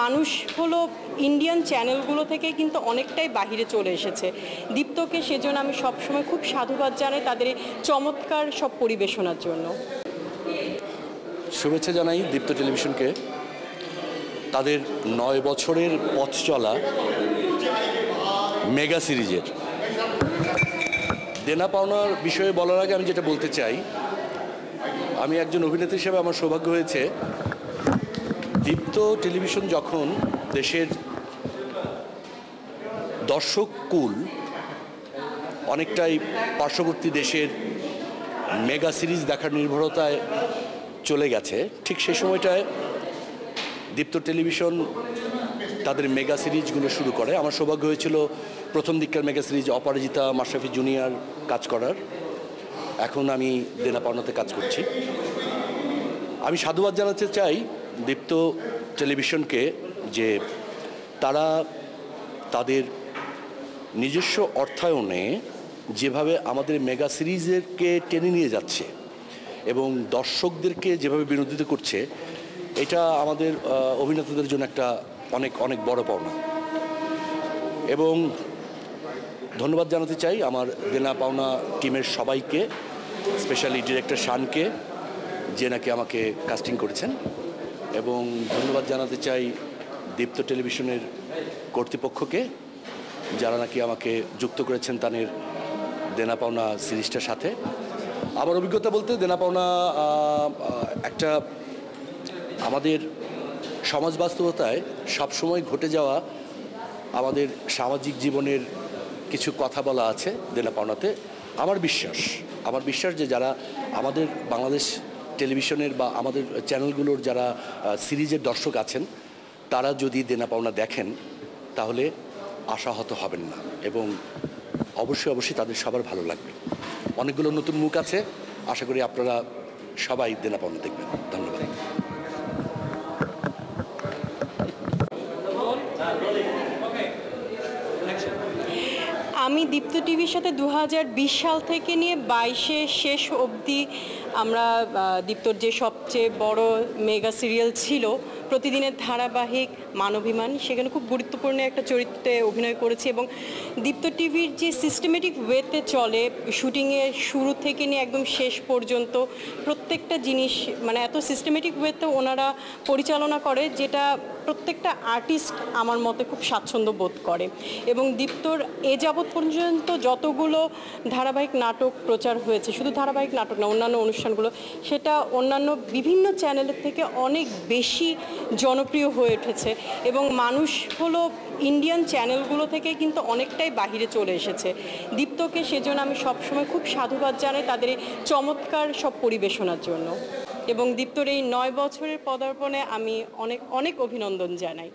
মানুষ হলো ইন্ডিয়ান চ্যানেলগুলো থেকে কিন্তু অনেকটাই বাহিরে চলে এসেছে। দীপ্তকে সেজন্য আমি সবসময় খুব সাধুবাদ জানাই তাদের এই চমৎকার সব পরিবেশনার জন্য। শুভেচ্ছা জানাই দীপ্ত টেলিভিশনকে তাদের 9 বছরের পথ চলা মেগা সিরিজের দেনা পাওনার বিষয়ে বলার আগে আমি যেটা বলতে চাই, আমি একজন অভিনেতা হিসেবে আমার সৌভাগ্য হয়েছে দীপ্ত টেলিভিশন যখন দেশের দর্শক কুল অনেকটাই পার্শ্ববর্তী দেশের মেগা সিরিজ দেখার নির্ভরতায় চলে গেছে, ঠিক সেই সময়টায় দীপ্ত টেলিভিশন তাদের মেগা সিরিজগুলো শুরু করে। আমার সৌভাগ্য হয়েছিল প্রথম দিককার মেগা সিরিজ অপরাজিতা, মাশরাফি জুনিয়র কাজ করার। এখন আমি দেনা পাওনাতে কাজ করছি। আমি সাধুবাদ জানাতে চাই দীপ্ত টেলিভিশনকে যে তারা তাদের নিজস্ব অর্থায়নে যেভাবে আমাদের মেগা সিরিজকে টেনে নিয়ে যাচ্ছে এবং দর্শকদেরকে যেভাবে বিনোদিত করছে, এটা আমাদের অভিনেতাদের জন্য একটা অনেক অনেক বড় পাওনা। এবং ধন্যবাদ জানাতে চাই আমার দেনা পাওনা টিমের সবাইকে, স্পেশালি ডিরেক্টর শানকে, যে নাকি আমাকে কাস্টিং করেছেন। এবং ধন্যবাদ জানাতে চাই দীপ্ত টেলিভিশনের কর্তৃপক্ষকে, যারা নাকি আমাকে যুক্ত করেছেন তাদের দেনা পাওনা সিরিজটার সাথে। আমার অভিজ্ঞতা বলতে দেনা পাওনা একটা আমাদের সমাজ বাস্তবতায় সবসময় ঘটে যাওয়া আমাদের সামাজিক জীবনের কিছু কথা বলা আছে দেনা পাওনাতে। আমার বিশ্বাস যে যারা আমাদের বাংলাদেশ টেলিভিশনের বা আমাদের চ্যানেলগুলোর যারা সিরিজের দর্শক আছেন, তারা যদি দেনা পাওনা দেখেন তাহলে আশাহত হবেন না এবং অবশ্যই তাদের সবার ভালো লাগবে। অনেকগুলো নতুন মুখ আছে, আশা করি আপনারা সবাই দেনা পাওনা দেখবেন। ধন্যবাদ। আমি দীপ্ত টিভির সাথে 2020 সাল থেকে নিয়ে 22-এ শেষ অবধি আমরা দীপ্তর যে সবচেয়ে বড় মেগা সিরিয়াল ছিল প্রতিদিনের ধারাবাহিক মানবিমান, সেখানে খুব গুরুত্বপূর্ণ একটা চরিত্রে অভিনয় করেছি। এবং দীপ্ত টিভির যে সিস্টেমেটিক ওয়েতে চলে, শুটিংয়ের শুরু থেকে নিয়ে একদম শেষ পর্যন্ত প্রত্যেকটা জিনিস মানে এত সিস্টেমেটিক ওয়েতে ওনারা পরিচালনা করে, যেটা প্রত্যেকটা আর্টিস্ট আমার মতে খুব স্বাচ্ছন্দ্য বোধ করে। এবং দীপ্তর এ যাবৎ পর্যন্ত যতগুলো ধারাবাহিক নাটক প্রচার হয়েছে, শুধু ধারাবাহিক নাটক না, অন্যান্য অনুষ্ঠানগুলো, সেটা অন্যান্য বিভিন্ন চ্যানেলের থেকে অনেক বেশি জনপ্রিয় হয়ে উঠেছে এবং মানুষ হলো ইন্ডিয়ান চ্যানেলগুলো থেকে কিন্তু অনেকটাই বাহিরে চলে এসেছে। দীপ্তকে সেজন্য আমি সবসময় খুব সাধুবাদ জানাই তাদের এই চমৎকার সব পরিবেশনার জন্য। এবং দীপ্তর এই 9 বছরের পদার্পণে আমি অনেক অভিনন্দন জানাই।